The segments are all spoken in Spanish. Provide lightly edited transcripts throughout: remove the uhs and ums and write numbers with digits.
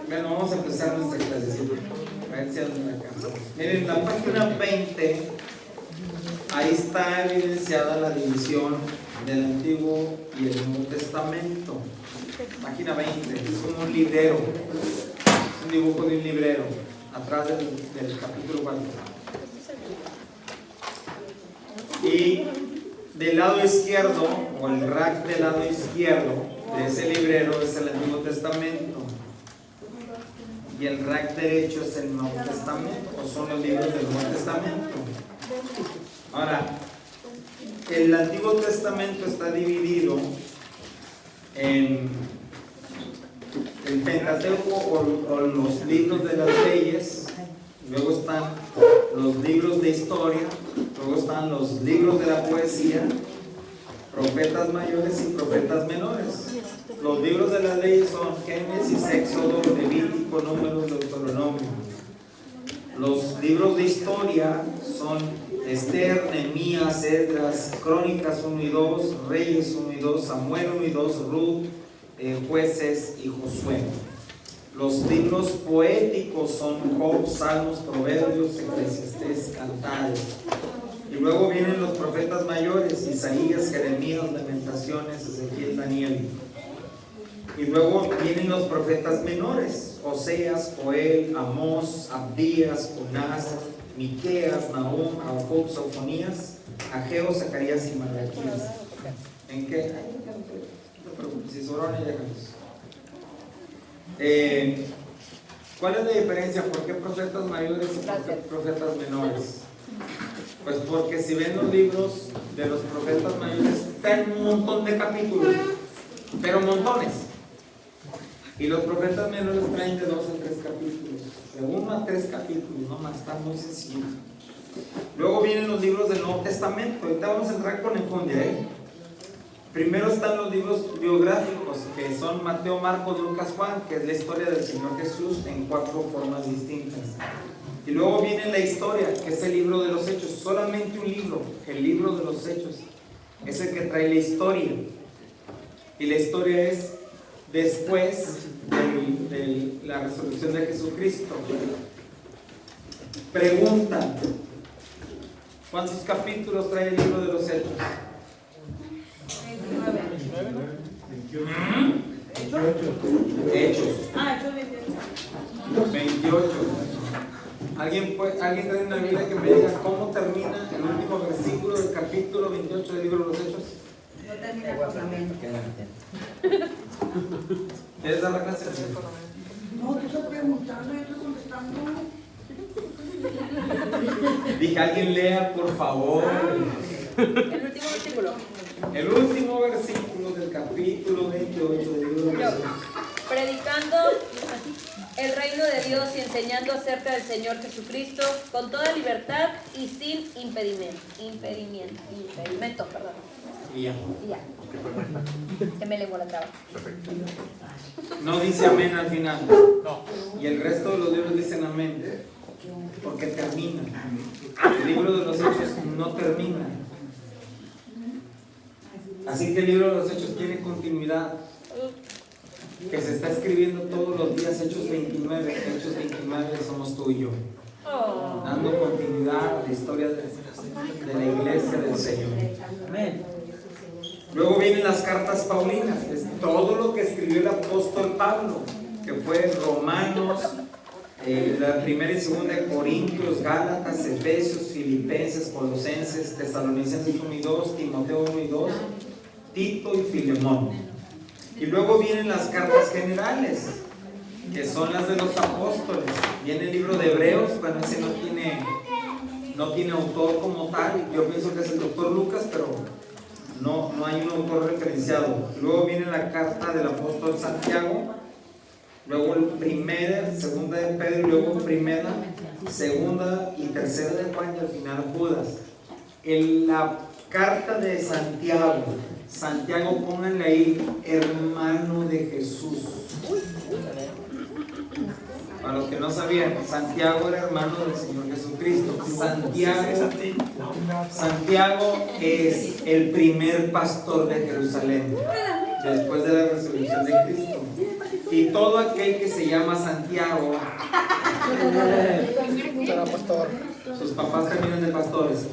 Bueno, vamos a empezar nuestra clasecita. A ver si andan acá. Miren, la página 20, ahí está evidenciada la división del Antiguo y el Nuevo Testamento. Página 20, es como un librero, es un dibujo de un librero, atrás del capítulo 4. Y del lado izquierdo, o el rack del lado izquierdo de ese librero es el Antiguo Testamento. Y el rack derecho es el Nuevo Testamento, o son los libros del Nuevo Testamento. Ahora, el Antiguo Testamento está dividido en el Pentateuco o los libros de las leyes, luego están los libros de historia, luego están los libros de la poesía, profetas mayores y profetas menores. Los libros de las leyes son Génesis, Éxodo, Levítico, Números, Deuteronomio. Los libros de historia son Esther, Nehemías, Esdras, Crónicas 1 y 2, Reyes 1 y 2, Samuel 1 y 2, Ruth, Jueces y Josué. Los libros poéticos son Job, Salmos, Proverbios, Eclesiastés, Cantares. Y luego vienen los profetas mayores, Isaías, Jeremías, Lamentaciones, Ezequiel, Daniel. Y luego vienen los profetas menores, Oseas, Joel, Amós, Abdías, Jonás, Miqueas, Nahum, Habacuc, Sofonías, Ageo, Zacarías y Malaquías. ¿En qué? No te preocupes, si sobraron y déjanos. ¿Cuál es la diferencia? ¿Por qué profetas mayores y por qué profetas menores? Pues porque si ven los libros de los profetas mayores, están un montón de capítulos, pero montones. Y los profetas menores traen de 2 a 3 capítulos, de 1 a 3 capítulos, no más, está muy sencillo. Luego vienen los libros del Nuevo Testamento. Ahorita vamos a entrar con enjundia, Primero están los libros biográficos, que son Mateo, Marcos, Lucas, Juan, que es la historia del Señor Jesús en 4 formas distintas. Y luego viene la historia, que es el libro de los Hechos, solamente un libro, el libro de los Hechos, es el que trae la historia. Y la historia es después de la resurrección de Jesucristo. Pregunta: ¿cuántos capítulos trae el libro de los Hechos? 28. Hechos. 28. ¿Alguien trae una Biblia que me diga cómo termina el último versículo del capítulo 28 del libro de los Hechos? No termina con amén. ¿Quieres dar la clase? No, tú estás preguntando y yo estoy contestando. Dije, alguien lea, por favor. El último versículo. El último versículo del capítulo 28 del libro de los Hechos. Predicando el reino de Dios y enseñando acerca del Señor Jesucristo con toda libertad y sin impedimento. Perdón. Y ya. Y ya. Que me lengua la traba. No dice amén al final. No. Y el resto de los libros dicen amén, porque termina. El libro de los Hechos no termina. Así que el libro de los Hechos tiene continuidad, que se está escribiendo todos los días. Hechos 29 somos tú y yo, dando continuidad a la historia de la iglesia del Señor. Luego vienen las cartas paulinas, es todo lo que escribió el apóstol Pablo, que fue Romanos, la primera y segunda de Corintios, Gálatas, Efesios, Filipenses, Colosenses, Tesalonicenses 1 y 2, Timoteo 1 y 2, Tito y Filemón. Y luego vienen las cartas generales, que son las de los apóstoles. Viene el libro de Hebreos, bueno, ese no tiene autor como tal. Yo pienso que es el doctor Lucas, pero no hay un autor referenciado. Luego viene la carta del apóstol Santiago, luego primera, segunda de Pedro, luego primera, segunda y tercera de Juan, y al final Judas. En la carta de Santiago, pónganle ahí, hermano de Jesús, Para los que no sabían, Santiago era hermano del Señor Jesucristo. Santiago es el primer pastor de Jerusalén después de la resurrección de Cristo. Y todo aquel que se llama Santiago, sus papás terminan de pastores.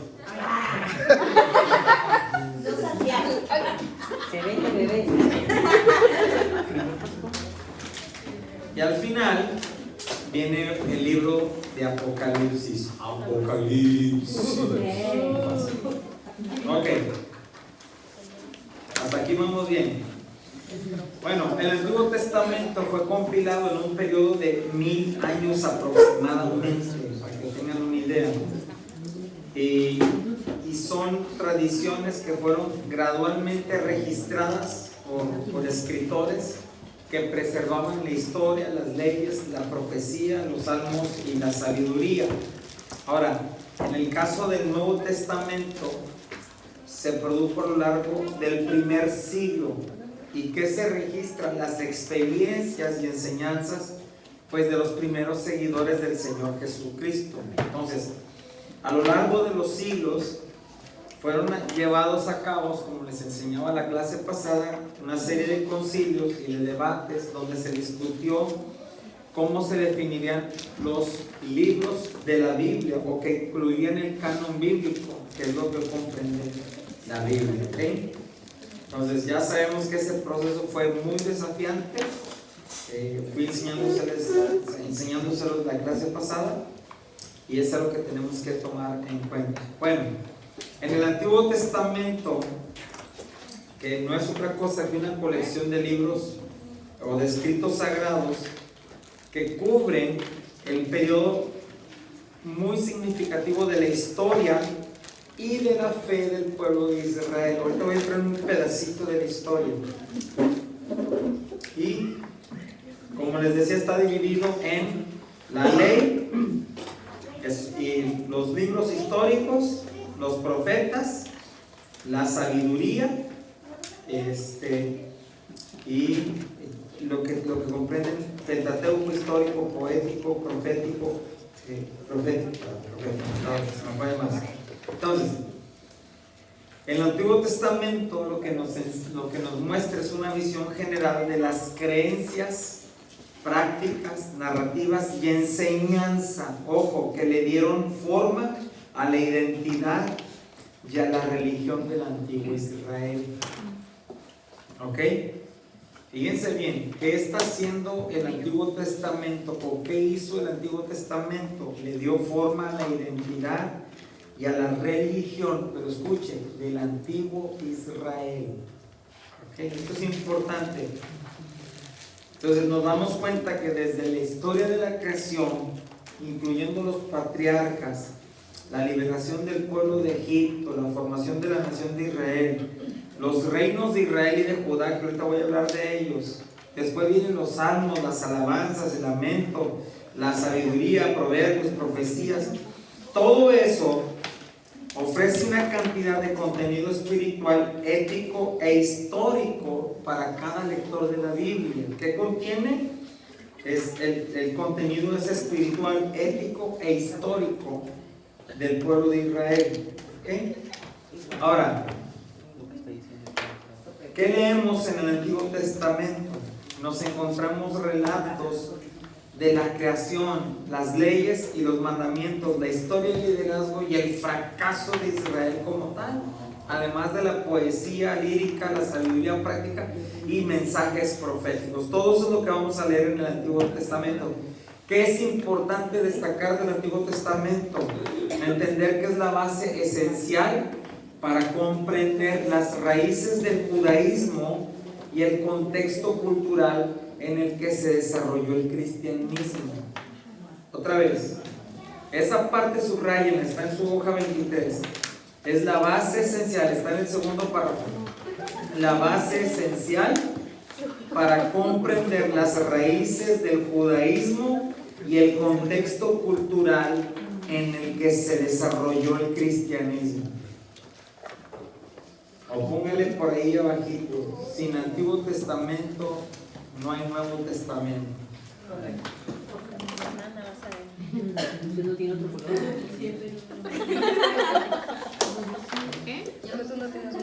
Y al final viene el libro de Apocalipsis. Ok. Hasta aquí vamos bien. Bueno, el Antiguo Testamento fue compilado en un periodo de 1000 años aproximadamente, para que tengan una idea. Y son tradiciones que fueron gradualmente registradas por escritores que preservaban la historia, las leyes, la profecía, los salmos y la sabiduría. Ahora, en el caso del Nuevo Testamento, se produjo a lo largo del primer siglo. ¿Y qué se registran? Las experiencias y enseñanzas, pues, de los primeros seguidores del Señor Jesucristo. Entonces, a lo largo de los siglos fueron llevados a cabo, como les enseñaba la clase pasada, una serie de concilios y de debates donde se discutió cómo se definirían los libros de la Biblia o que incluían el canon bíblico, que es lo que comprende la Biblia. ¿Okay? Entonces ya sabemos que ese proceso fue muy desafiante. Fui enseñándoselos la clase pasada y es algo que tenemos que tomar en cuenta. Bueno, en el Antiguo Testamento, que no es otra cosa que una colección de libros o de escritos sagrados que cubren el periodo muy significativo de la historia y de la fe del pueblo de Israel. Ahorita voy a traer un pedacito de la historia. Y como les decía, está dividido en la ley y los libros históricos, los profetas, la sabiduría, y lo que comprenden Pentateuco histórico, poético, profético, Entonces, en el Antiguo Testamento lo que nos muestra es una visión general de las creencias, prácticas, narrativas y enseñanza, ojo, que le dieron forma a la identidad y a la religión del antiguo Israel. ¿Ok? Fíjense bien, ¿qué está haciendo el Antiguo Testamento o qué hizo el Antiguo Testamento? Le dio forma a la identidad y a la religión, pero escuchen, del antiguo Israel. ¿Ok? Esto es importante. Entonces nos damos cuenta que desde la historia de la creación, incluyendo los patriarcas, la liberación del pueblo de Egipto, la formación de la nación de Israel, los reinos de Israel y de Judá, que ahorita voy a hablar de ellos. Después vienen los salmos, las alabanzas, el lamento, la sabiduría, proverbios, profecías. Todo eso ofrece una cantidad de contenido espiritual, ético e histórico para cada lector de la Biblia. ¿Qué contiene? El contenido es espiritual, ético e histórico del pueblo de Israel. ¿Okay? Ahora, ¿qué leemos en el Antiguo Testamento? Nos encontramos relatos de la creación, las leyes y los mandamientos, la historia y el liderazgo y el fracaso de Israel como tal, además de la poesía lírica, la sabiduría práctica y mensajes proféticos. Todo eso es lo que vamos a leer en el Antiguo Testamento. ¿Qué es importante destacar del Antiguo Testamento? Entender que es la base esencial para comprender las raíces del judaísmo y el contexto cultural en el que se desarrolló el cristianismo. Otra vez, esa parte subrayen, está en su hoja 23. Es la base esencial, está en el segundo párrafo. La base esencial para comprender las raíces del judaísmo y el contexto cultural en el que se desarrolló el cristianismo. O póngale por ahí abajito: sin Antiguo Testamento no hay Nuevo Testamento. Usted no tiene otro color.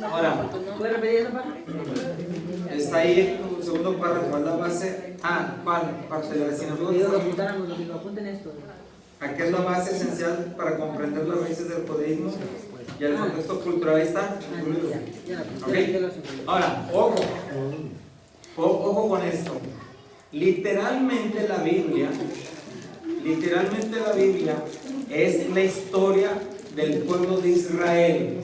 Ahora, ¿Puede repetir esa parte? está ahí tu segundo párrafo, la base. ¿Cuál? Parte de la Que lo sinagoga. apuntáramos, lo que lo apunten esto. Aquí es la base esencial para comprender las raíces del judaísmo y el contexto cultural. Ahí está. Ya la apunté. Ok. Ahora, ojo con esto. Literalmente la Biblia es la historia del pueblo de Israel.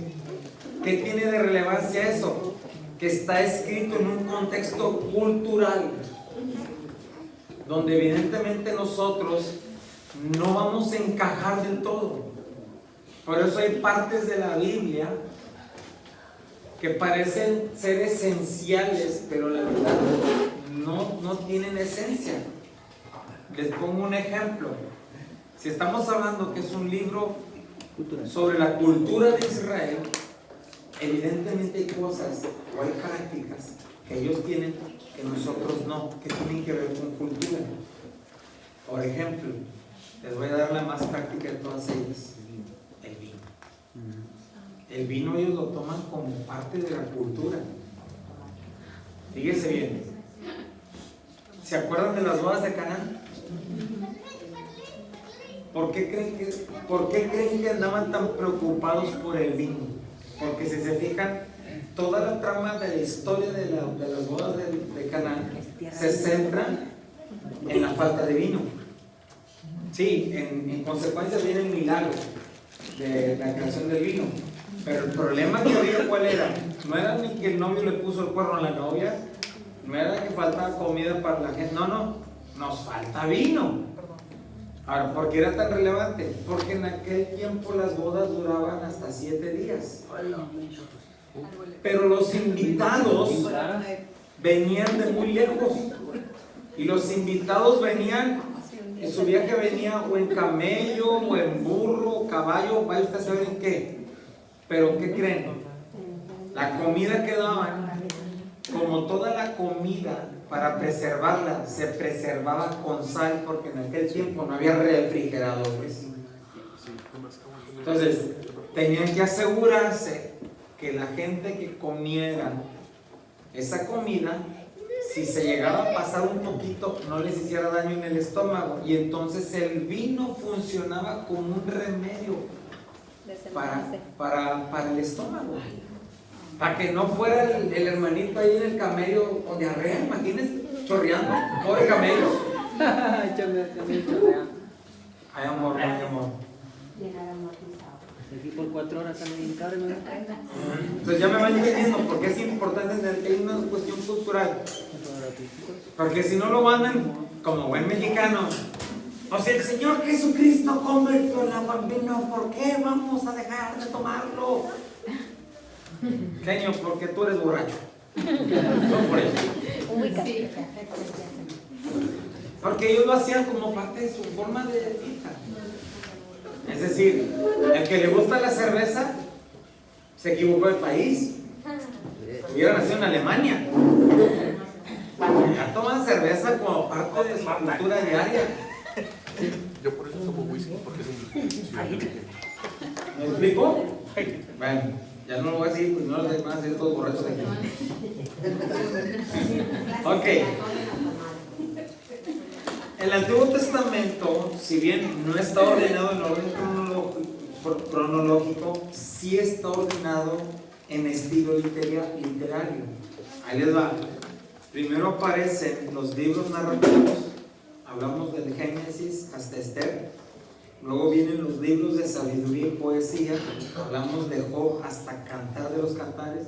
¿Qué tiene de relevancia eso? Que está escrito en un contexto cultural, donde evidentemente nosotros no vamos a encajar del todo. Por eso hay partes de la Biblia que parecen ser esenciales, pero la verdad no tienen esencia. Les pongo un ejemplo. Si estamos hablando que es un libro sobre la cultura de Israel, evidentemente hay cosas o hay prácticas que ellos tienen que nosotros no, que tienen que ver con cultura. Por ejemplo, les voy a dar la más práctica de todas ellas: el vino. El vino ellos lo toman como parte de la cultura. Fíjese bien. ¿Se acuerdan de las bodas de Canaán? ¿Por qué creen que andaban tan preocupados por el vino? Porque si se fijan, toda la trama de la historia de las bodas de Canaán se centra en la falta de vino. Sí, en consecuencia viene el milagro de la creación del vino. Pero el problema que había, ¿cuál era? No era ni que el novio le puso el cuerno a la novia, no era que faltaba comida para la gente, no, nos falta vino. Ahora, ¿por qué era tan relevante? Porque en aquel tiempo las bodas duraban hasta 7 días. Pero los invitados venían de muy lejos. Y los invitados venían, y su viaje venía o en camello, o en burro, o caballo, vaya usted a saber en qué. Pero ¿qué creen? La comida que daban, como toda la comida, para preservarla, se preservaba con sal, porque en aquel tiempo no había refrigeradores. Entonces, tenían que asegurarse que la gente que comiera esa comida, si se llegaba a pasar un poquito, no les hiciera daño en el estómago. Y entonces el vino funcionaba como un remedio para el estómago. Para que no fuera el hermanito ahí en el camello con diarrea, imagínense, chorreando, pobre camello. Ay, amor, ay, amor. Aquí por 4 horas también bien caro, ¿no? Entonces ya me van entendiendo por qué es importante entender que hay una cuestión cultural. Porque si no lo mandan como buen mexicano, o sea, el Señor Jesucristo convirtió el agua en vino, ¿por qué vamos a dejar de tomarlo? Genio, porque tú eres borracho. No por eso. Porque ellos lo hacían como parte de su forma de vida. Es decir, el que le gusta la cerveza se equivocó de país. Hubiera nacido en Alemania. Ya toman cerveza como parte de su cultura diaria. Yo por eso tomo whisky, porque es un... ¿Me explico? Bueno, ya no lo voy a decir, pues no los demás van a ser todos borrachos aquí. Ok. El Antiguo Testamento, si bien no está ordenado en orden cronológico, sí está ordenado en estilo literario. Ahí les va. Primero aparecen los libros narrativos, hablamos del Génesis hasta Esther. Luego vienen los libros de sabiduría y poesía, hablamos de Job hasta Cantar de los Cantares.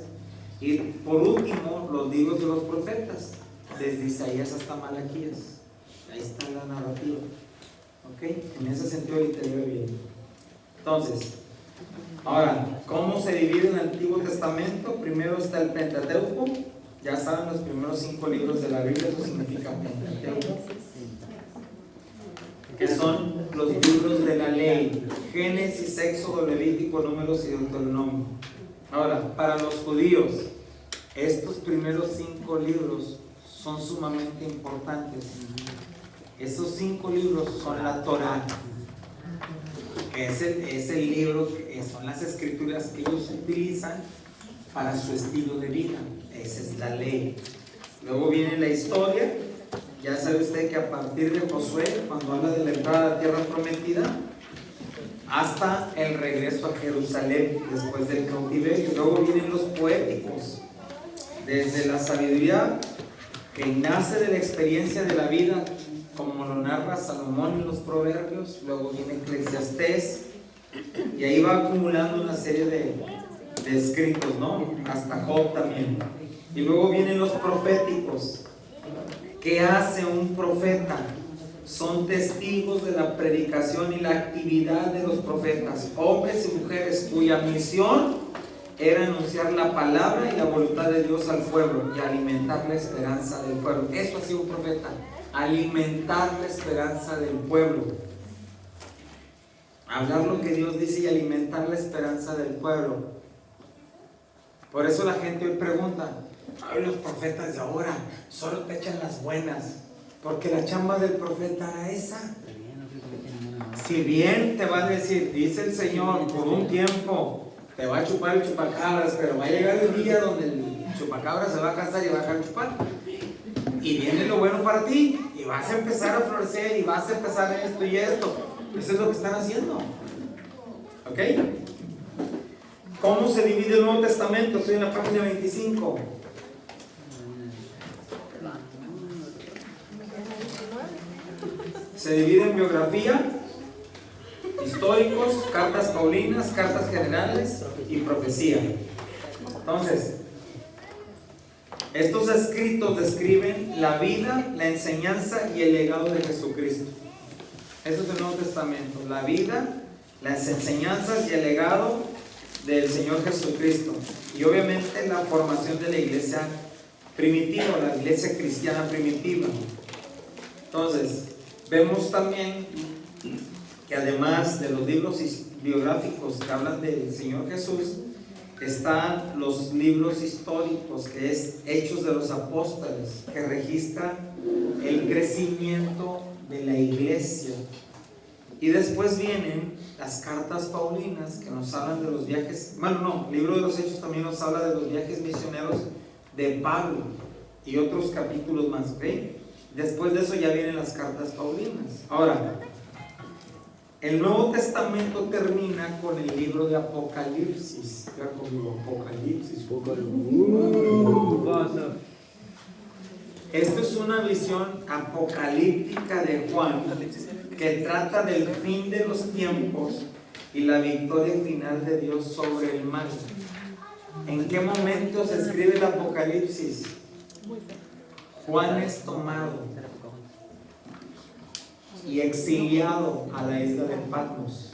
Y por último, los libros de los profetas, desde Isaías hasta Malaquías. Ahí está la narrativa. ¿Ok? En ese sentido literario bien. Entonces, ahora, ¿cómo se divide el Antiguo Testamento? Primero está el Pentateuco. Ya saben, los primeros 5 libros de la Biblia, eso significa Pentateuco, que son los libros de la ley: Génesis, Éxodo, Levítico, Números y Deuteronomio. Ahora, para los judíos, estos primeros 5 libros son sumamente importantes. Esos 5 libros son la Torá. es el libro, son las escrituras que ellos utilizan para su estilo de vida. Esa es la ley. Luego viene la historia. Ya sabe usted que a partir de Josué, cuando habla de la entrada a la tierra prometida, hasta el regreso a Jerusalén después del cautiverio. Luego vienen los poéticos, desde la sabiduría que nace de la experiencia de la vida, como lo narra Salomón en los Proverbios. Luego viene Eclesiastés, y ahí va acumulando una serie de escritos, ¿no? Hasta Job también. Y luego vienen los proféticos. ¿Qué hace un profeta? Son testigos de la predicación y la actividad de los profetas, hombres y mujeres cuya misión era anunciar la palabra y la voluntad de Dios al pueblo y alimentar la esperanza del pueblo. Eso ha sido un profeta, alimentar la esperanza del pueblo. Hablar lo que Dios dice y alimentar la esperanza del pueblo. Por eso la gente hoy pregunta: ay, los profetas de ahora solo te echan las buenas, porque la chamba del profeta era esa. Si bien te va a decir, dice el Señor, por un tiempo te va a chupar el chupacabras, pero va a llegar el día donde el chupacabras se va a cansar y va a dejar de chupar, y viene lo bueno para ti, y vas a empezar a florecer, y vas a empezar esto y esto. Eso es lo que están haciendo. ¿Ok? ¿Cómo se divide el Nuevo Testamento? Estoy en la página 25. Se divide en biografía, históricos, cartas paulinas, cartas generales y profecía. Entonces, estos escritos describen la vida, la enseñanza y el legado de Jesucristo. Eso es el Nuevo Testamento: la vida, las enseñanzas y el legado del Señor Jesucristo. Y obviamente la formación de la iglesia primitiva, la iglesia cristiana primitiva. Entonces, vemos también que además de los libros biográficos que hablan del Señor Jesús, están los libros históricos, que es Hechos de los Apóstoles, que registran el crecimiento de la iglesia. Y después vienen las cartas paulinas, que nos hablan de los viajes. Bueno, no, el libro de los Hechos también nos habla de los viajes misioneros de Pablo y otros capítulos más, ¿ok? Después de eso ya vienen las cartas paulinas. Ahora, el Nuevo Testamento termina con el libro de Apocalipsis. Ya conmigo, Apocalipsis. Esto es una visión apocalíptica de Juan, que trata del fin de los tiempos y la victoria final de Dios sobre el mal. ¿En qué momento se escribe el Apocalipsis? Juan es tomado y exiliado a la isla de Patmos.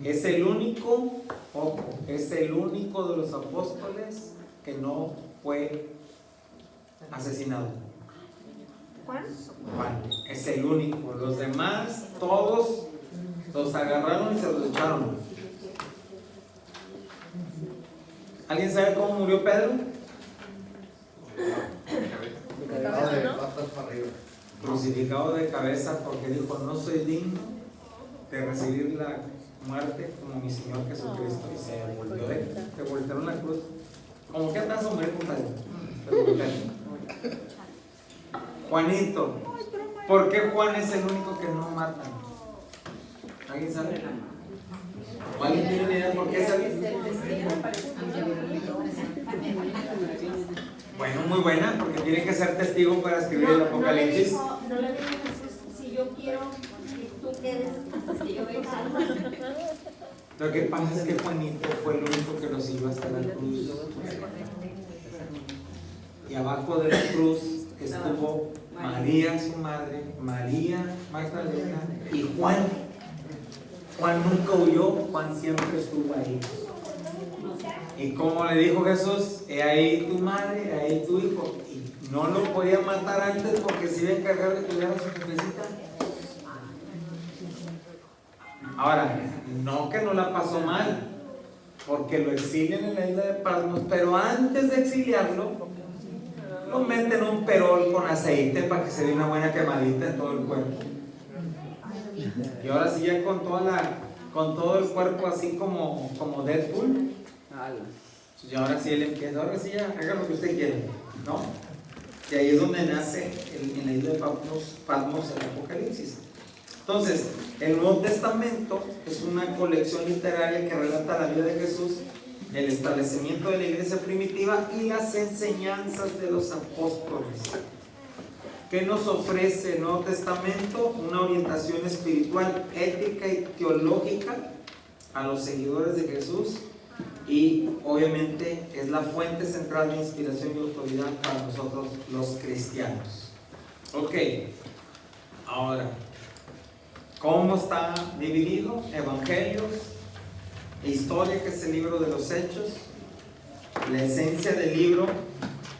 Es el único, ojo, es el único de los apóstoles que no fue asesinado. ¿Juan? Juan es el único. Los demás, todos los agarraron y se los echaron. ¿Alguien sabe cómo murió Pedro? Crucificado de cabeza, porque dijo: no soy digno de recibir la muerte como mi Señor Jesucristo. Y se voltearon la cruz. ¿Cómo que andas, hombre, compadre? Juanito. ¿Por qué Juan es el único que no matan? ¿Alguien sabe? ¿Alguien tiene una idea por qué es alguien? Bueno, muy buena, porque tiene que ser testigo para escribir el Apocalipsis. No le dijo Jesús: si yo quiero que tú quedes hasta que yo venga. Lo que pasa es que Juanito fue el único que lo siguió hasta la cruz. Y abajo de la cruz estuvo María, su madre, María Magdalena y Juan. Juan nunca huyó, Juan siempre estuvo ahí. Y como le dijo Jesús: he ahí tu madre, he ahí tu hijo. Y no lo podía matar antes porque se iba a encargar de cuidar a su jefecita. Ahora, no que no la pasó mal, porque lo exilian en la isla de Patmos, pero antes de exiliarlo, lo meten en un perol con aceite para que se dé una buena quemadita en todo el cuerpo. Y ahora sí, ya con toda con todo el cuerpo así como Deadpool. Algo. Y ahora sí él empieza, ahora sí ya, haga lo que usted quiera, ¿no? Y ahí es donde nace en la isla de Patmos el Apocalipsis. Entonces, el Nuevo Testamento es una colección literaria que relata la vida de Jesús, el establecimiento de la iglesia primitiva y las enseñanzas de los apóstoles. ¿Qué nos ofrece el Nuevo Testamento? Una orientación espiritual, ética y teológica a los seguidores de Jesús, y obviamente es la fuente central de inspiración y autoridad para nosotros los cristianos. Ok, ahora, ¿cómo está dividido? Evangelios, historia, que es el libro de los Hechos. La esencia del libro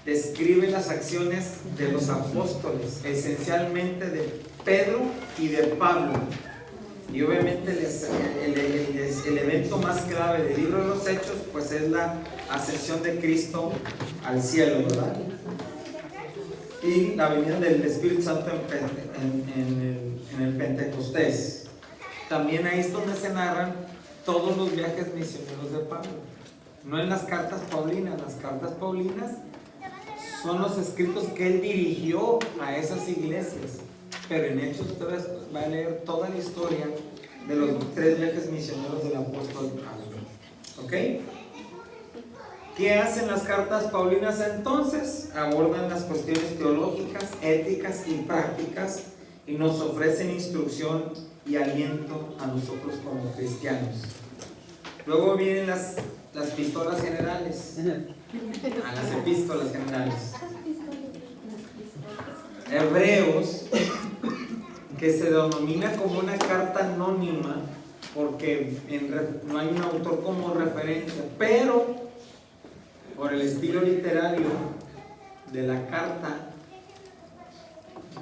describe las acciones de los apóstoles, esencialmente de Pedro y de Pablo. Y obviamente el evento más clave del libro de los Hechos pues es la ascensión de Cristo al cielo, ¿verdad? Y la venida del Espíritu Santo en el Pentecostés. También ahí es donde se narran todos los viajes misioneros de Pablo. No en las cartas paulinas. Las cartas paulinas son los escritos que él dirigió a esas iglesias. Pero en Hechos ustedes van a leer toda la historia de los 3 viajes misioneros del apóstol Pablo. ¿Ok? ¿Qué hacen las cartas paulinas entonces? Abordan las cuestiones teológicas, éticas y prácticas y nos ofrecen instrucción y aliento a nosotros como cristianos. Luego vienen las epístolas generales. A las epístolas generales. Hebreos, que se denomina como una carta anónima porque no hay un autor como referencia, pero por el estilo literario de la carta,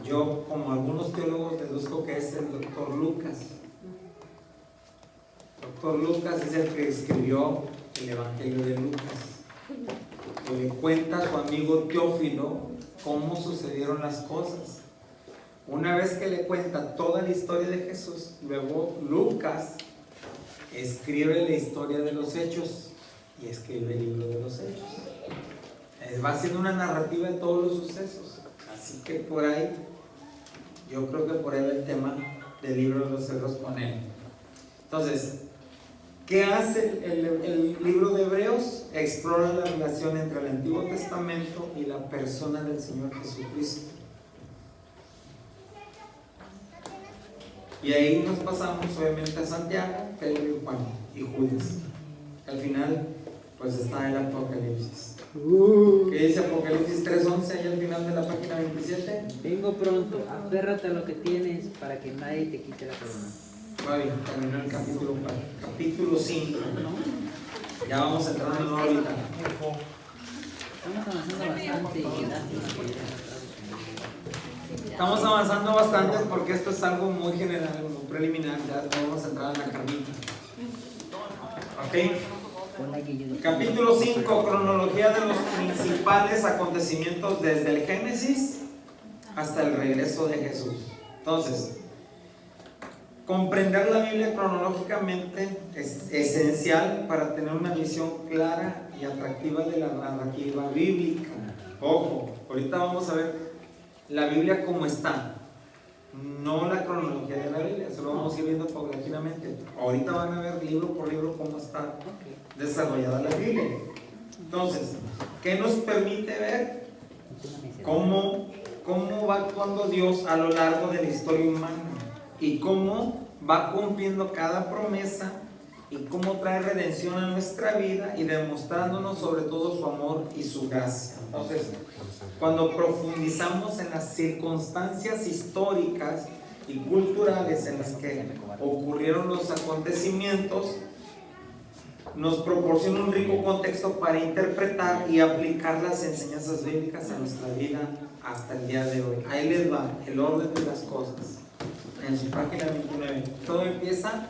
yo, como algunos teólogos, deduzco que es el doctor Lucas. Doctor Lucas es el que escribió el Evangelio de Lucas, que le cuenta a su amigo Teófilo cómo sucedieron las cosas. Una vez que le cuenta toda la historia de Jesús, luego Lucas escribe la historia de los Hechos y escribe el libro de los Hechos. Va haciendo una narrativa de todos los sucesos. Así que por ahí, yo creo que por ahí va el tema del libro de los Hebreos con él. Entonces, ¿qué hace el libro de Hebreos? Explora la relación entre el Antiguo Testamento y la persona del Señor Jesucristo. Y ahí nos pasamos obviamente a Santiago, Pedro y Juan y Judas. Al final, pues está el Apocalipsis. ¿Qué dice Apocalipsis 3:11 ahí al final de la página 27? Vengo pronto, aférrate a lo que tienes para que nadie te quite la corona. Muy bien, terminó el capítulo 5. Ya vamos entrando ahorita. Estamos avanzando bastante y Estamos avanzando bastante porque esto es algo muy general, muy preliminar. Ya vamos a entrar en la carnita. ¿Ok? Capítulo 5, cronología de los principales acontecimientos desde el Génesis hasta el regreso de Jesús. Entonces, comprender la Biblia cronológicamente es esencial para tener una visión clara y atractiva de la narrativa bíblica. Ojo, ahorita vamos a ver la Biblia como está, no la cronología de la Biblia, eso lo vamos a ir viendo paulatinamente. Ahorita van a ver libro por libro cómo está desarrollada la Biblia. Entonces, ¿qué nos permite ver? ¿Cómo va actuando Dios a lo largo de la historia humana? Y cómo va cumpliendo cada promesa y cómo trae redención a nuestra vida y demostrándonos sobre todo su amor y su gracia. Entonces, cuando profundizamos en las circunstancias históricas y culturales en las que ocurrieron los acontecimientos, nos proporciona un rico contexto para interpretar y aplicar las enseñanzas bíblicas a nuestra vida hasta el día de hoy. Ahí les va el orden de las cosas. En su página 29, todo empieza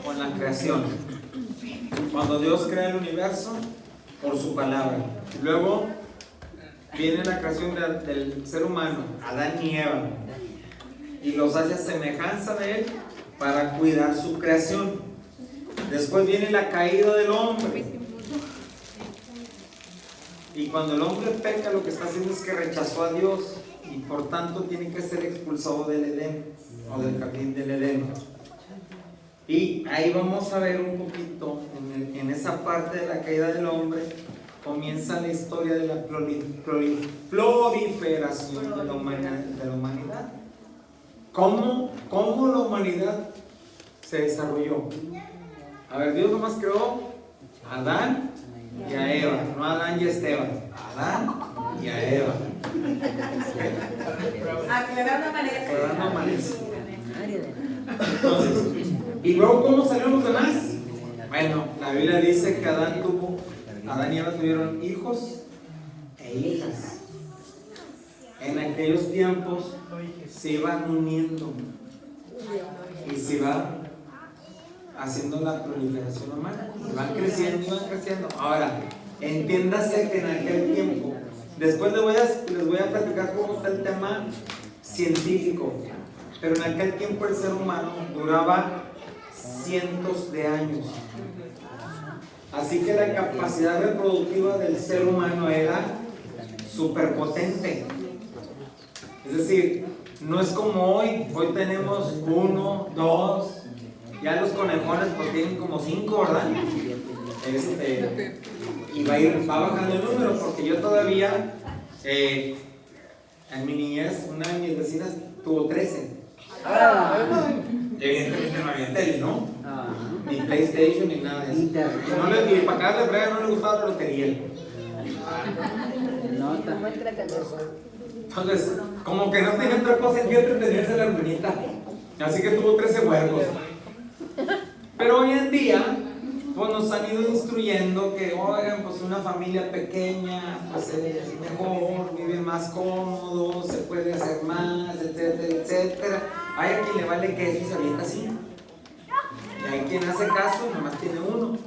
con la creación. Cuando Dios crea el universo por su palabra. Luego viene la creación del ser humano, Adán y Eva, y los hace a semejanza de él para cuidar su creación. Después viene la caída del hombre. Y cuando el hombre peca, lo que está haciendo es que rechazó a Dios y por tanto tiene que ser expulsado del Edén o del jardín del Edén. Y ahí vamos a ver un poquito, en esa parte de la caída del hombre, comienza la historia de la proliferación de la humanidad. ¿Cómo la humanidad se desarrolló? A ver, Dios nomás creó a Adán y a Eva, no a Adán y a Esteban, a Adán y a Eva. Aclarando amanece. Entonces, ¿y luego cómo salieron los demás? Bueno, la Biblia dice que Adán y Eva tuvieron hijos e hijas. En aquellos tiempos se iban uniendo y se iba haciendo la proliferación humana. Iban creciendo. Ahora, entiéndase que en aquel tiempo, después les voy a platicar cómo está el tema científico, pero en aquel tiempo el ser humano duraba cientos de años. Así que la capacidad reproductiva del ser humano era superpotente. Es decir, no es como hoy tenemos 1, 2, ya los conejones pues tienen como 5, ¿verdad? Y va bajando el número, porque yo todavía, en mi niñez, una de mis vecinas tuvo 13. Evidentemente no había tele, ¿no? Ni PlayStation ni nada de eso. Y para acá no le gustaba la lotería. Entonces, como que no tenía otra cosa en que entretenerse la hermanita. Así que tuvo 13 huercos. Pero hoy en día, pues nos han ido instruyendo que, oigan, pues una familia pequeña, pues es mejor, vive más cómodo, se puede hacer más, etcétera, etcétera. Hay a quien le vale queso y se avienta así. Y hay quien hace caso, nomás tiene uno.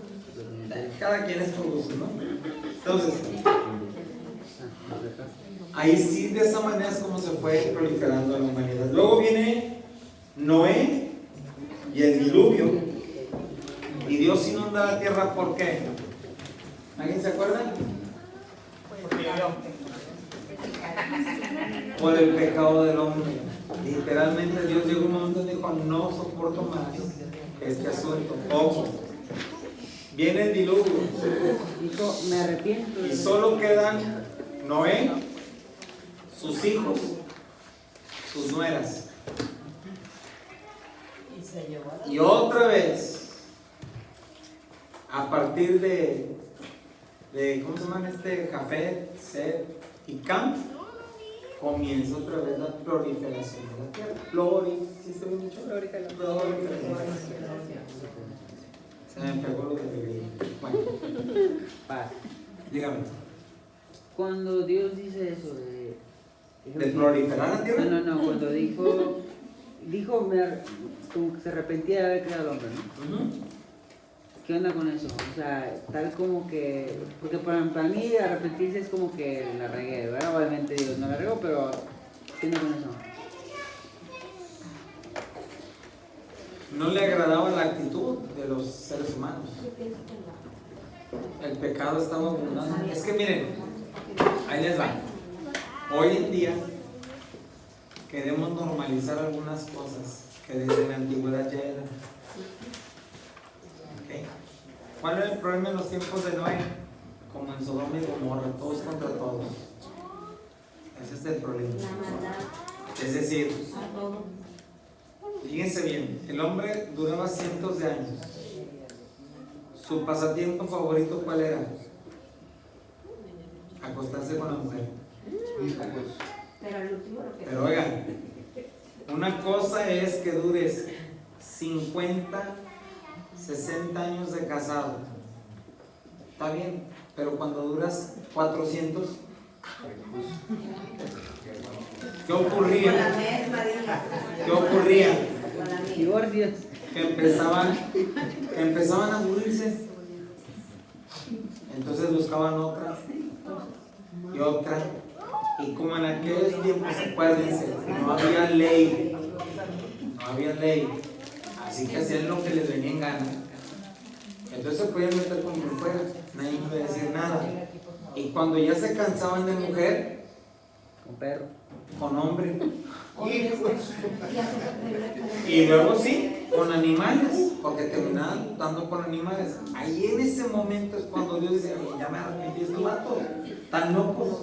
Cada quien es por gusto, ¿no? Entonces, ahí sí, de esa manera es como se fue proliferando la humanidad. Luego viene Noé y el diluvio. Y Dios inunda la tierra, ¿por qué? ¿Alguien se acuerda? Por el pecado del hombre. Literalmente Dios llegó a un momento y dijo: no soporto más este asunto. Ojo. Viene el diluvio. Dijo: me arrepiento. Y solo quedan Noé, sus hijos, sus nueras. Y otra vez, a partir de ¿cómo se llaman Jafet, Set y Cam, comienza otra vez la proliferación de la tierra. ¿Sí está bien dicho? Proliferación. Se me pegó lo de bebé. Bueno, dígame. Cuando Dios dice eso ¿de proliferar la tierra? No, cuando dijo como que se arrepentía de haber creado al hombre, ¿no? ¿Qué onda con eso? O sea, tal como que, porque para mí arrepentirse es como que la regué, ¿verdad? Obviamente Dios no la regó, pero ¿qué onda con eso? No le agradaba la actitud de los seres humanos. El pecado estaba abundando. Es que miren, ahí les va. Hoy en día queremos normalizar algunas cosas que desde la antigüedad ya eran. ¿Okay? ¿Cuál era el problema en los tiempos de Noé? Como en Sodoma y Gomorra, todos contra todos. Ese es el problema. Es decir, fíjense bien, el hombre duraba cientos de años. ¿Su pasatiempo favorito cuál era? Acostarse con la mujer. Pero oigan, una cosa es que dures 50, 60 años de casado. Está bien, pero cuando duras 400, ¿qué ocurría? ¿Qué ocurría? Divorcios. Que empezaban a aburrirse. Entonces buscaban otra y otra. Y como en aquellos tiempos, acuérdense, no había ley. así que hacían lo que les venía en gana. Entonces se podían meter con quien fuera, nadie iba a decir nada. Y cuando ya se cansaban de mujer, Con perro. con hombre. Y luego sí, con animales, porque terminaban dando con animales. Ahí en ese momento es cuando Dios dice, oye, ya me arrepentí de estos vatos, tan locos.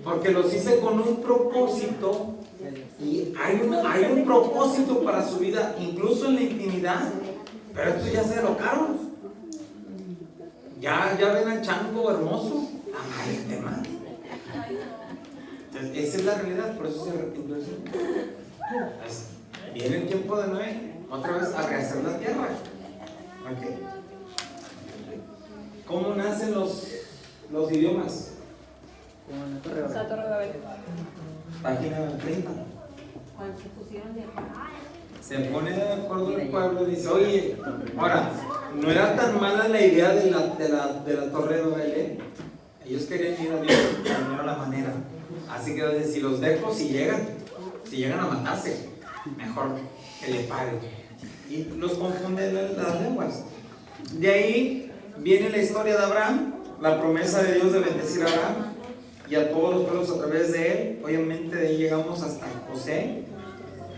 Porque los hice con un propósito, y hay un propósito para su vida, incluso en la intimidad. Pero estos ya se alocaron. Ya ven al chango hermoso, amálete más. Entonces, esa es la realidad, por eso se arrepintió el Señor. Entonces, viene el tiempo de Noé, otra vez a rehacer la tierra. ¿Okay? ¿Cómo nacen los idiomas? Como en la Torre Esa Babel. Torre de Babel. Página 30. Cuando se pusieron de Se pone de acuerdo el pueblo y dice, oye, ahora, no era tan mala la idea de la Torre de Babel, ¿eh? Ellos querían ir a Dios, pero no era la manera. Así que si los dejo, si llegan a matarse, mejor que le paguen. Y los confunden las lenguas. De ahí viene la historia de Abraham, la promesa de Dios de bendecir a Abraham y a todos los pueblos a través de él. Obviamente de ahí llegamos hasta José,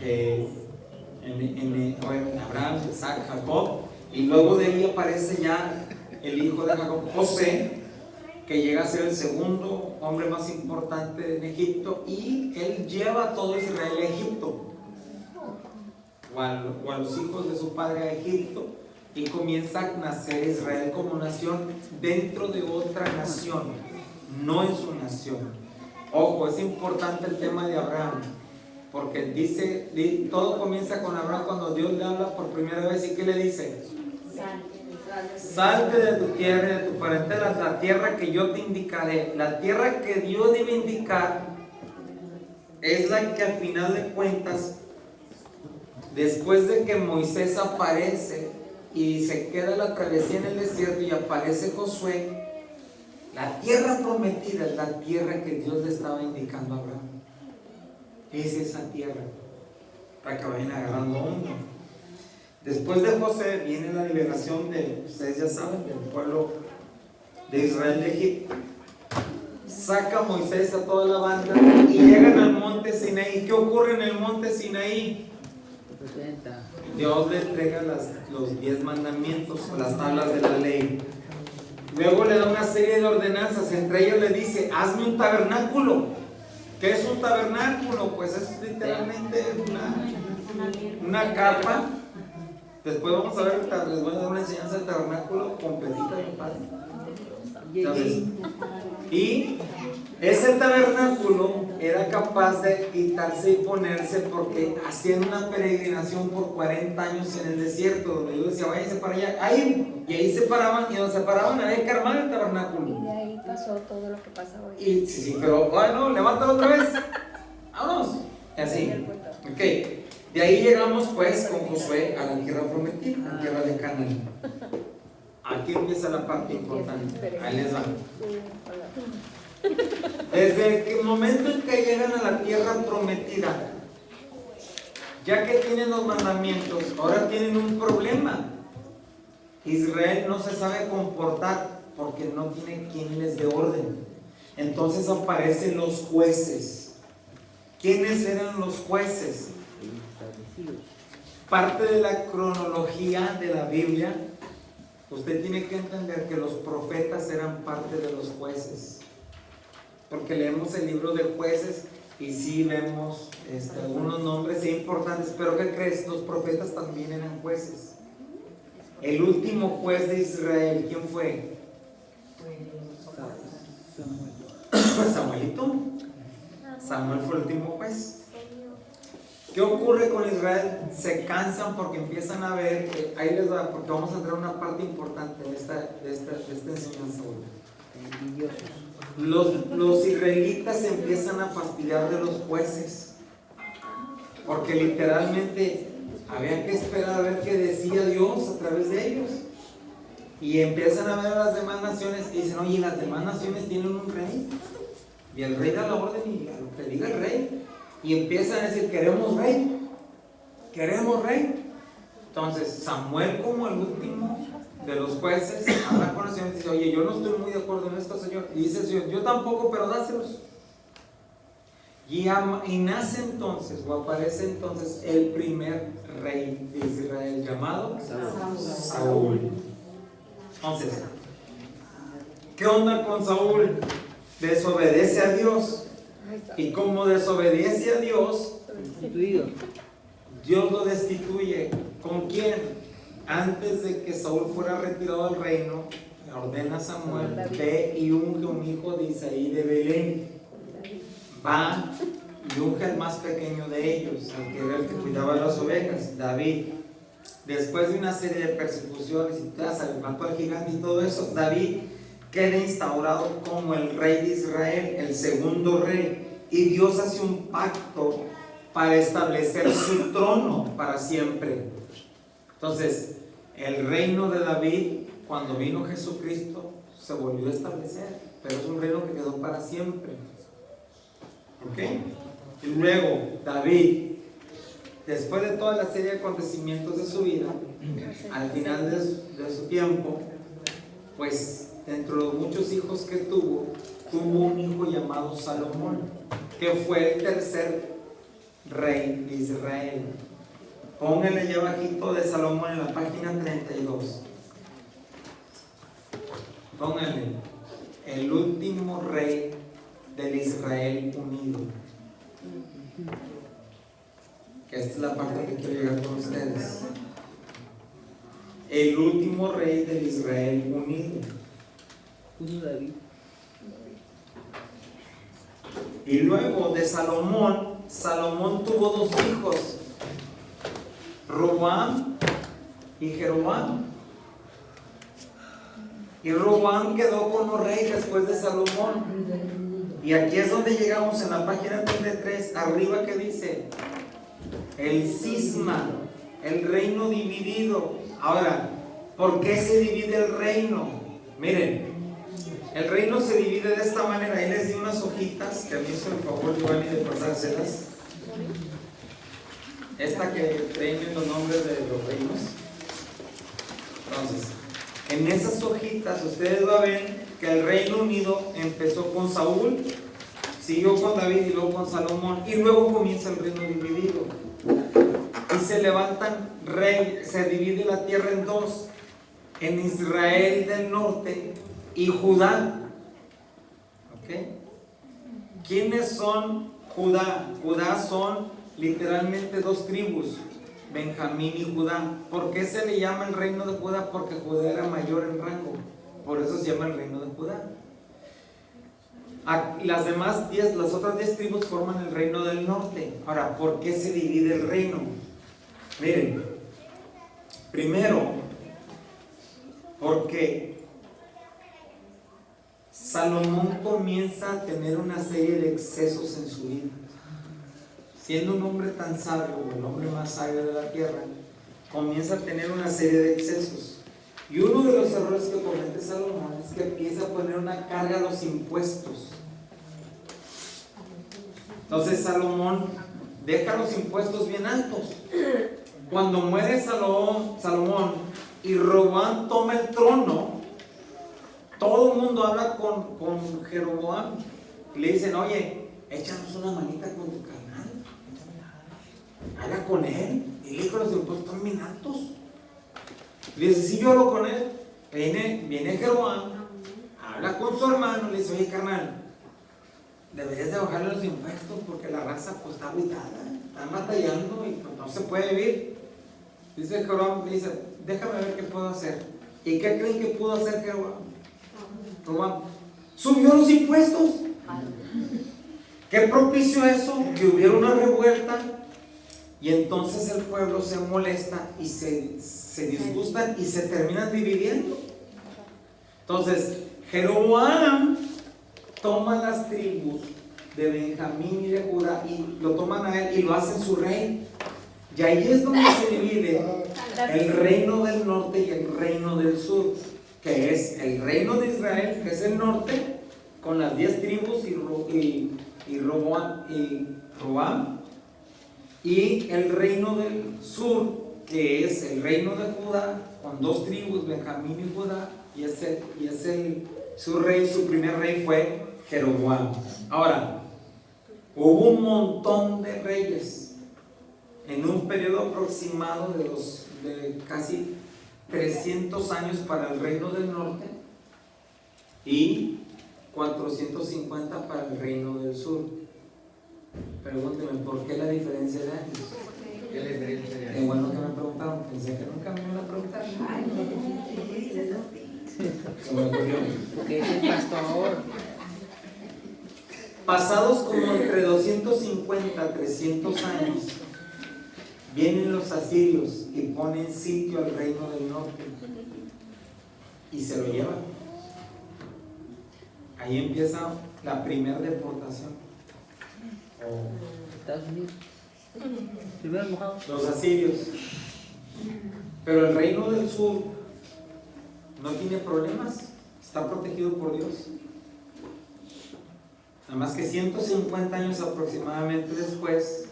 en Abraham, Isaac, Jacob, y luego de ahí aparece ya el hijo de Jacob, José, que llega a ser el segundo hombre más importante en Egipto, y él lleva a todo Israel a Egipto, o a los hijos de su padre a Egipto, y comienza a nacer Israel como nación dentro de otra nación, no en su nación. Ojo, es importante el tema de Abraham, porque dice, todo comienza con Abraham cuando Dios le habla por primera vez. ¿Y qué le dice? Salte de tu tierra y de tu parentela, la tierra que yo te indicaré. La tierra que Dios debe indicar es la que al final de cuentas, después de que Moisés aparece y se queda la travesía en el desierto y aparece Josué, la tierra prometida es la tierra que Dios le estaba indicando a Abraham. Es esa tierra, para que vayan agarrando onda. Después de José viene la liberación de, ustedes ya saben, del pueblo de Israel de Egipto. Saca a Moisés a toda la banda y llegan al monte Sinaí. ¿Qué ocurre en el monte Sinaí? Dios le entrega los 10 mandamientos o las tablas de la ley. Luego le da una serie de ordenanzas, entre ellas le dice, hazme un tabernáculo. ¿Qué es un tabernáculo? Pues es literalmente una carpa. Después vamos a ver, les voy a dar una enseñanza del tabernáculo completita, mi padre. Entonces, y ese tabernáculo era capaz de quitarse y ponerse porque hacían una peregrinación por 40 años en el desierto, donde Dios decía, váyanse para allá, ahí, y ahí se paraban, y donde se paraban había que armar el tabernáculo. Y de ahí pasó todo lo que pasa hoy. Y sí, pero bueno, levántalo otra vez. Vámonos. Y así. Ok. De ahí llegamos pues con Josué a la tierra prometida, a la tierra de Canaán. Aquí empieza la parte importante. Ahí les va. Desde el momento en que llegan a la tierra prometida, ya que tienen los mandamientos, ahora tienen un problema. Israel no se sabe comportar porque no tiene quien les dé orden. Entonces aparecen los jueces. ¿Quiénes eran los jueces? Parte de la cronología de la Biblia, usted tiene que entender que los profetas eran parte de los jueces, porque leemos el libro de Jueces y sí vemos algunos nombres importantes, pero ¿qué crees? Los profetas también eran jueces. El último juez de Israel, ¿quién fue? Samuelito. Samuel fue el último juez. ¿Qué ocurre con Israel? Se cansan porque empiezan a ver, ahí les va, porque vamos a entrar a una parte importante de esta enseñanza hoy. Los israelitas se empiezan a fastidiar de los jueces, porque literalmente había que esperar a ver qué decía Dios a través de ellos. Y empiezan a ver a las demás naciones y dicen, oye, las demás naciones tienen un rey, y el rey da la orden y a lo que diga el rey. Y empiezan a decir, queremos rey, queremos rey. Entonces Samuel, como el último de los jueces, habla con el Señor y dice: oye, yo no estoy muy de acuerdo en esto, Señor. Y dice el Señor: yo tampoco, pero dáselos. Y nace entonces, o aparece entonces, el primer rey de Israel, llamado Saúl. Entonces, ¿qué onda con Saúl? Desobedece a Dios. Y como desobedece a Dios, Sustituido. Dios lo destituye. ¿Con quién? Antes de que Saúl fuera retirado del reino, le ordena a Samuel: ve y unge un hijo de Isaí de Belén. Va y unge al más pequeño de ellos, al que era el que cuidaba las ovejas, David. Después de una serie de persecuciones y se mató al gigante y todo eso, David queda instaurado como el rey de Israel, el segundo rey. Y Dios hace un pacto para establecer su trono para siempre. Entonces, el reino de David, cuando vino Jesucristo, se volvió a establecer, pero es un reino que quedó para siempre. ¿Ok? Y luego, David, después de toda la serie de acontecimientos de su vida, al final de su tiempo, pues, dentro de los muchos hijos que tuvo un hijo llamado Salomón, que fue el tercer rey de Israel. Pónganle allá abajito de Salomón en la página 32. Pónganle: el último rey del Israel unido. Que esta es la parte que quiero llegar con ustedes. El último rey del Israel unido. Puso David. Y luego de Salomón, Salomón tuvo dos hijos, Roboam y Jeroboam. Y Roboam quedó como rey después de Salomón. Y aquí es donde llegamos en la página 33, arriba, que dice: el cisma, el reino dividido. Ahora, ¿por qué se divide el reino? Miren, el reino se divide de esta manera. Ahí les di unas hojitas que a mí hizo el favor Giovanni de pasárselas. Esta que tiene los nombres de los reinos. Entonces, en esas hojitas ustedes van a ver que el Reino Unido empezó con Saúl, siguió con David y luego con Salomón, y luego comienza el reino dividido. Y se levantan reyes, se divide la tierra en dos, en Israel del norte y Judá. ¿Ok? ¿Quiénes son Judá? Judá son literalmente dos tribus, Benjamín y Judá. ¿Por qué se le llama el reino de Judá? Porque Judá era mayor en rango, por eso se llama el reino de Judá. Las otras 10 tribus forman el reino del norte. Ahora, ¿por qué se divide el reino? Miren, primero, porque Salomón comienza a tener una serie de excesos en su vida. Siendo un hombre tan sabio, o el hombre más sabio de la tierra, comienza a tener una serie de excesos. Y uno de los errores que comete Salomón es que empieza a poner una carga a los impuestos. Entonces Salomón deja los impuestos bien altos. Cuando muere Salomón y Roboam toma el trono, todo el mundo habla con Jeroboam y le dicen: oye, échanos una manita con tu carnal, habla con él, dile que los impuestos están bien altos. Le dice: sí, yo hablo con él. Viene Jeroboam, habla con su hermano, le dice: oye, carnal, deberías de bajarle los impuestos porque la raza pues está agitada, están batallando y pues no se puede vivir. Dice Jeroboam, dice: déjame ver qué puedo hacer. ¿Y qué creen que pudo hacer Jeroboam? Subió los impuestos. ¿Qué propició eso? Que hubiera una revuelta. Y entonces el pueblo se molesta y se disgustan y se terminan dividiendo. Entonces Jeroboam toma las tribus de Benjamín y de Judá y lo toman a él y lo hacen su rey. Y ahí es donde se divide el reino del norte y el reino del sur, que es el reino de Israel, que es el norte, con las 10 tribus y Roboam, y el reino del sur, que es el reino de Judá, con dos tribus, Benjamín y Judá, su rey, su primer rey fue Jeroboam. Ahora, hubo un montón de reyes en un periodo aproximado de casi 300 años para el reino del norte y 450 para el reino del sur. Pregúnteme, ¿por qué la diferencia de años? Qué bueno que me preguntaron, pensé que nunca me iban a preguntar. Se me ocurrió. ¿Qué es el pastor? Pasados como entre 250 a 300 años, vienen los asirios y ponen sitio al reino del norte y se lo llevan. Ahí empieza la primera deportación. Estados Unidos. Primero mojado. Los asirios. Pero el reino del sur no tiene problemas, está protegido por Dios. Nada más que 150 años aproximadamente después,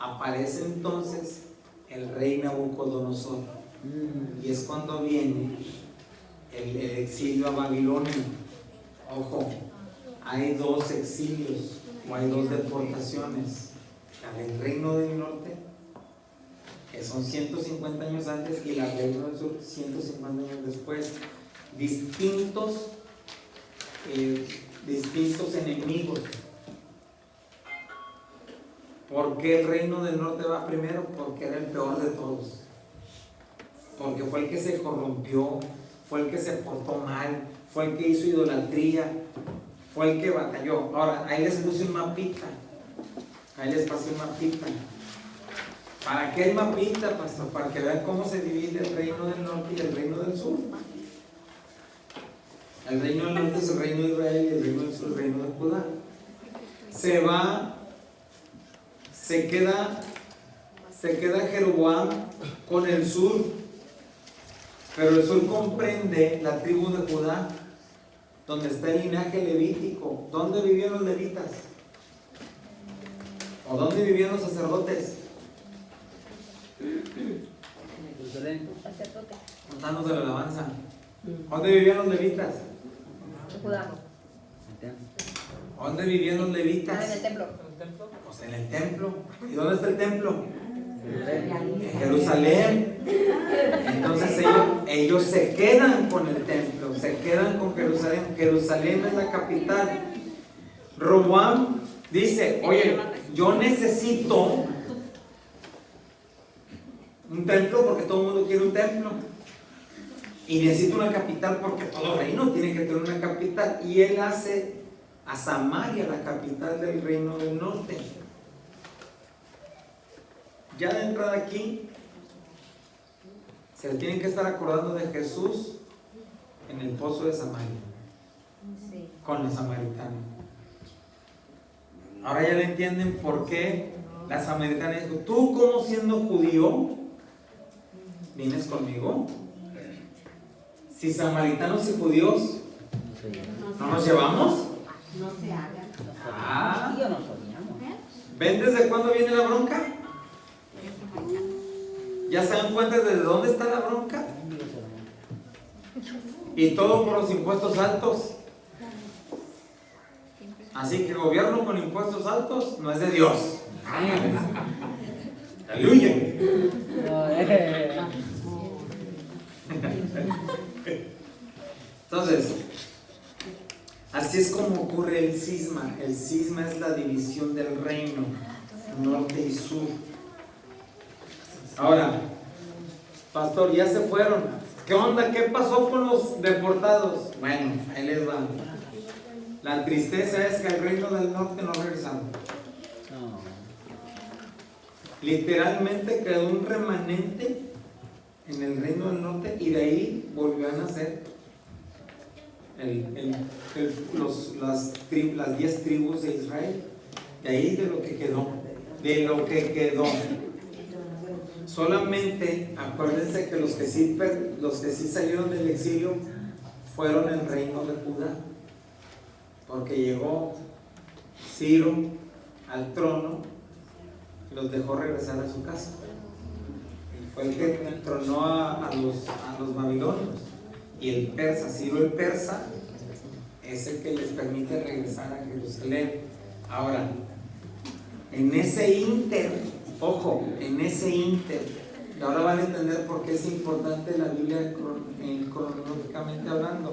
aparece entonces el rey Nabucodonosor. Y es cuando viene el exilio a Babilonia. Ojo, hay dos exilios o hay dos deportaciones. La del reino del norte, que son 150 años antes, y la del reino del sur, 150 años después. Distintos enemigos. ¿Por qué el reino del norte va primero? Porque era el peor de todos. Porque fue el que se corrompió, fue el que se portó mal, fue el que hizo idolatría, fue el que batalló. Ahora, ahí les puse un mapita. Ahí les pasé un mapita. ¿Para qué el mapita, pastor? Para que vean cómo se divide el reino del norte y el reino del sur. El reino del norte es el reino de Israel y el reino del sur es el reino de Judá. Se queda Jeroboam con el sur, pero el sur comprende la tribu de Judá, donde está el linaje levítico. ¿Dónde vivían los levitas? ¿O dónde vivían los sacerdotes? Jerusalén. Sacerdote. Danos de la alabanza. ¿Dónde vivían los levitas? Judá. ¿Dónde vivían los Ah, levitas? en el templo. Pues en el templo. ¿Y dónde está el templo? Jerusalén. En Jerusalén. Entonces ellos se quedan con el templo, se quedan con Jerusalén. Jerusalén es la capital. Roboam dice, oye, yo necesito un templo porque todo el mundo quiere un templo. Y necesito una capital porque todo reino tiene que tener una capital. Y él hace a Samaria la capital del reino del norte. Ya de entrada aquí, se tienen que estar acordando de Jesús en el pozo de Samaria, Sí. con la samaritana. Ahora ya le entienden por qué la samaritana dijo, tú como siendo judío, vienes conmigo. Si samaritanos y judíos no nos llevamos. No se haga. Ah, Yo no soñamos. ¿ven desde cuándo viene la bronca? ¿Ya se dan cuenta desde dónde está la bronca? Y todo por los impuestos altos. Así que gobierno con impuestos altos no es de Dios. Aleluya. Entonces, así es como ocurre el cisma. El cisma es la división del reino, norte y sur. Ahora, pastor, ya se fueron. ¿Qué onda? ¿Qué pasó con los deportados? Bueno, ahí les va. La tristeza es que el reino del norte no regresaron. Literalmente quedó un remanente en el reino del norte y de ahí volvió a nacer las 10 tribus de Israel. De ahí de lo que quedó. Solamente acuérdense que los que sí salieron del exilio fueron el reino de Judá, porque llegó Ciro al trono y los dejó regresar a su casa. fue el que tronó a los babilonios. Y el persa, Ciro el persa, es el que les permite regresar a Jerusalén. Ahora, en ese ínter, ojo, en ese ínter, y ahora van a entender por qué es importante la Biblia cronológicamente hablando.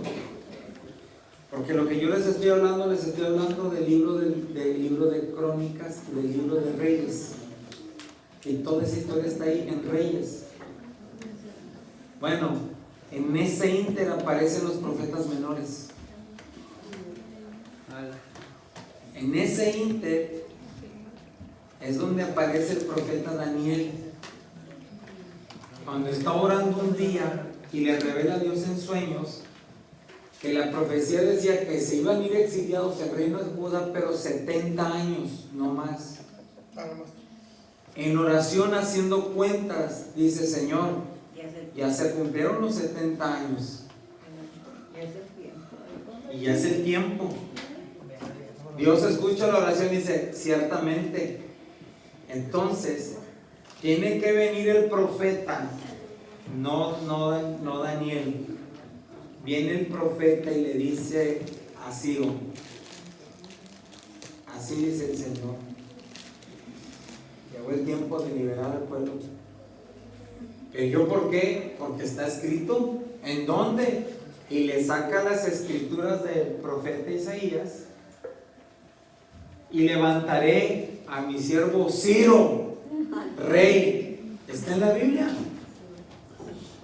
Porque lo que yo les estoy hablando del libro de Crónicas y del libro de Reyes. Y toda esa historia está ahí en Reyes. Bueno, en ese ínter aparecen los profetas menores. En ese ínter es donde aparece el profeta Daniel. Cuando está orando un día y le revela a Dios en sueños que la profecía decía que se iban a ir exiliados al reino de Judá, pero 70 años, no más. En oración haciendo cuentas, dice: Señor, ya se cumplieron los 70 años. Y ya es el tiempo. Dios escucha la oración y dice: ciertamente. Entonces, tiene que venir el profeta, no Daniel. Viene el profeta y le dice a Ciro: así dice el Señor, llegó el tiempo de liberar al pueblo. ¿Pero yo por qué? Porque está escrito. ¿En dónde? Y le saca las escrituras del profeta Isaías. Y levantaré a mi siervo Ciro, rey. Está en la Biblia.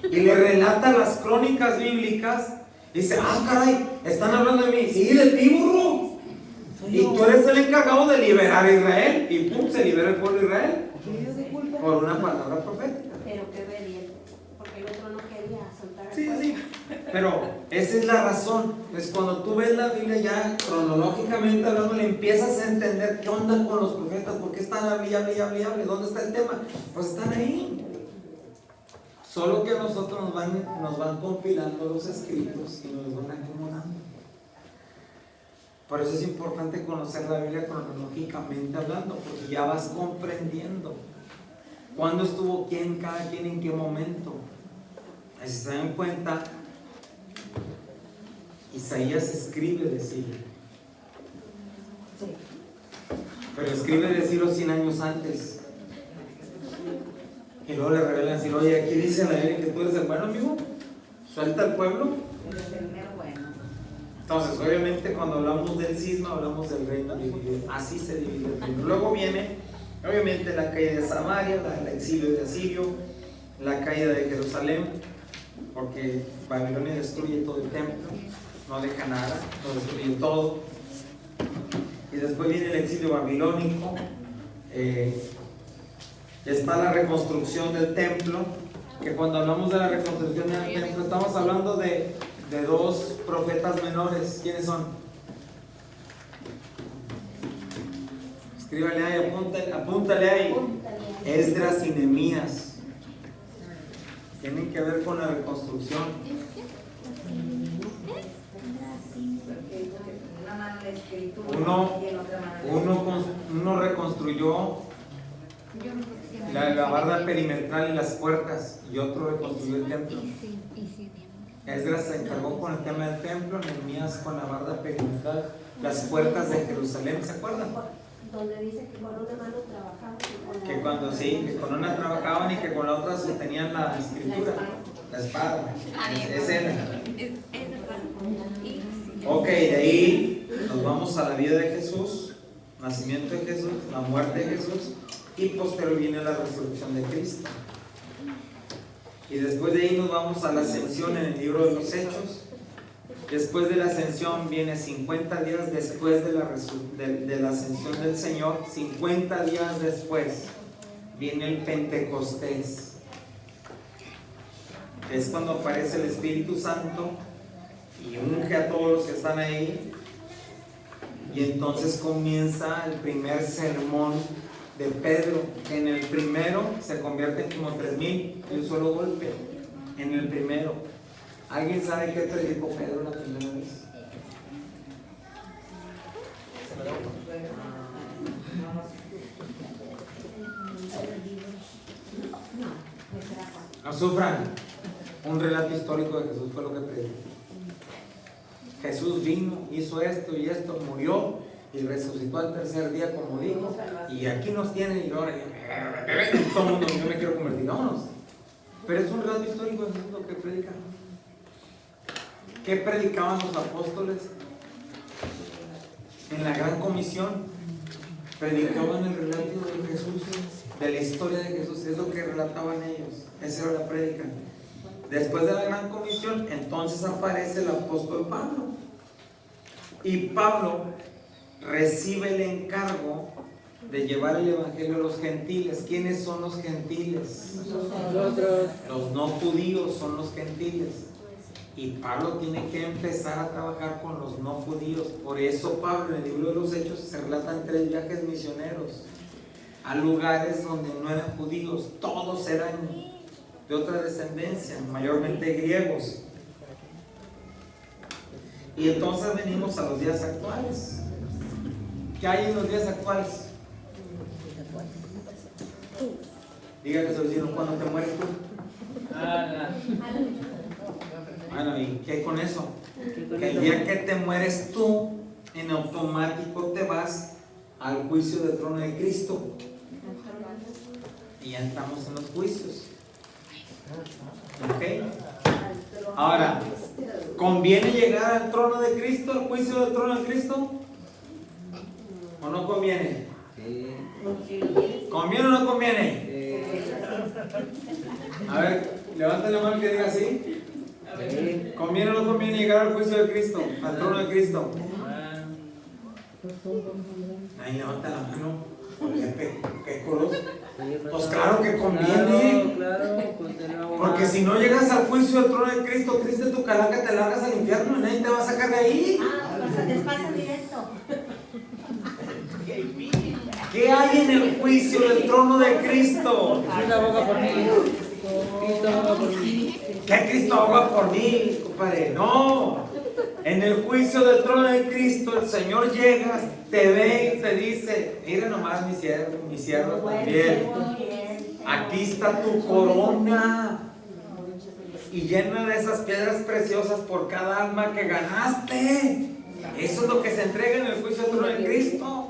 Y le relata las crónicas bíblicas. Dice: ah, caray, están hablando de mí. Sí, de ti, burro. Y tú eres el encargado de liberar a Israel. Y pum, se libera el pueblo de Israel por una palabra profética. Pero qué obediente, porque el otro no quería soltar el Sí, pueblo. sí. Pero esa es la razón. Pues cuando tú ves la Biblia ya cronológicamente hablando, le empiezas a entender qué onda con los profetas, por qué están hable. ¿Dónde está el tema? Pues están ahí. Solo que a nosotros nos van compilando los escritos y nos van acomodando. Por eso es importante conocer la Biblia cronológicamente hablando, porque ya vas comprendiendo cuándo estuvo quién, cada quien en qué momento. Si se dan cuenta, Isaías escribe de Ciro, pero escribe de Ciro 100 años antes. Y luego le revelan decir: oye, aquí dice la Biblia que tú eres el bueno, amigo, suelta al pueblo. Entonces, obviamente, cuando hablamos del cisma, hablamos del reino dividido. Así se divide el reino. Luego viene, obviamente, la caída de Samaria, el exilio de Asirio, la caída de Jerusalén, porque Babilonia destruye todo el templo, no deja nada, lo destruye todo. Y después viene el exilio babilónico. Está la reconstrucción del templo, que cuando hablamos de la reconstrucción del templo estamos hablando de dos profetas menores. ¿Quiénes son? Escríbale ahí, apúntale ahí. Esdras y Nehemías. Tienen que ver con la reconstrucción. Uno reconstruyó la barda perimetral y las puertas, y otro reconstruyó el templo. Esdras se encargó con el tema del templo, Nehemías con la barda perimetral, las puertas de Jerusalén. ¿Se acuerdan? Donde dice que con una mano trabajaban y Que cuando sí, que con una trabajaban y que con la otra sostenían la escritura, la espada. Ese era. Ok, de ahí nos vamos a la vida de Jesús, nacimiento de Jesús, la muerte de Jesús, y posterior viene la resurrección de Cristo. Y después de ahí nos vamos a la ascensión en el libro de los Hechos. Después de la ascensión viene 50 días después de la ascensión del Señor. 50 días después viene el Pentecostés. Es cuando aparece el Espíritu Santo y unge a todos los que están ahí. Y entonces comienza el primer sermón de Pedro. En el primero se convierten como 3,000 de un solo golpe. En el primero. ¿Alguien sabe qué predicó Pedro la primera vez? no, No sufran. Un relato histórico de Jesús fue lo que predicó. Jesús vino, hizo esto y esto, murió y resucitó al tercer día, como dijo. Y aquí nos tienen y ahora todo el mundo, yo me quiero convertir. Vámonos. Pero es un relato histórico de Jesús lo que predica. ¿Qué predicaban los apóstoles? En la gran comisión predicaban el relato de Jesús, de la historia de Jesús, es lo que relataban ellos, esa era la prédica. Después de la gran comisión, entonces aparece el apóstol Pablo. Y Pablo recibe el encargo de llevar el evangelio a los gentiles. ¿Quiénes son los gentiles? Nosotros. Los no judíos son los gentiles. Y Pablo tiene que empezar a trabajar con los no judíos. Por eso Pablo en el libro de los Hechos se relatan 3 viajes misioneros a lugares donde no eran judíos. Todos eran de otra descendencia, mayormente griegos. Y entonces venimos a los días actuales. ¿Qué hay en los días actuales? Dígale a su vecino, cuando te mueres tú. Bueno, ¿y qué hay con eso? Que el día que te mueres tú, en automático te vas al juicio del trono de Cristo. Y ya estamos en los juicios. ¿Ok? Ahora, ¿conviene llegar al trono de Cristo, al juicio del trono de Cristo? ¿O no conviene? ¿Conviene o no conviene? A ver, levanta la mano que diga así. ¿Conviene o no conviene llegar al juicio de Cristo, al trono de Cristo? Ahí levanta la mano. ¿Qué coros? Pues claro que conviene. Porque si no llegas al juicio del trono de Cristo, Cristo tu calaca, te largas al infierno y nadie te va a sacar de ahí. Pasa directo. ¿Qué hay en el juicio del trono de Cristo? Cristo aboga por mí. Cristo aboga por mí. ¿Qué Cristo aboga por mí, compadre? No. En el juicio del trono de Cristo, el Señor llega, te ve y te dice: mira nomás mi siervo también. Aquí está tu corona. Y llena de esas piedras preciosas por cada alma que ganaste. Eso es lo que se entrega en el juicio del trono de Cristo.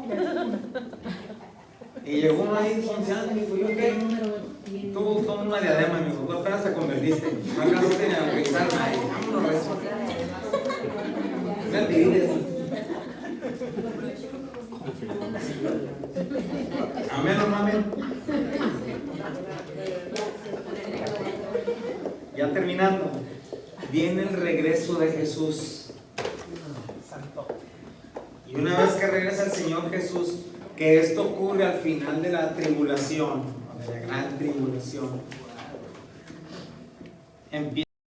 Y llegó uno ahí funcionando y dijo: ¿yo qué? Tú toma una diadema, mi hijo, tú apenas te convertiste. No alcanzaste ni a bautizar a nadie. Vámonos, rezo. Mentiras. Amén o no amén. Ya terminando, viene el regreso de Jesús. Y una vez que regresa el Señor Jesús, que esto ocurre al final de la tribulación, de la gran tribulación, empieza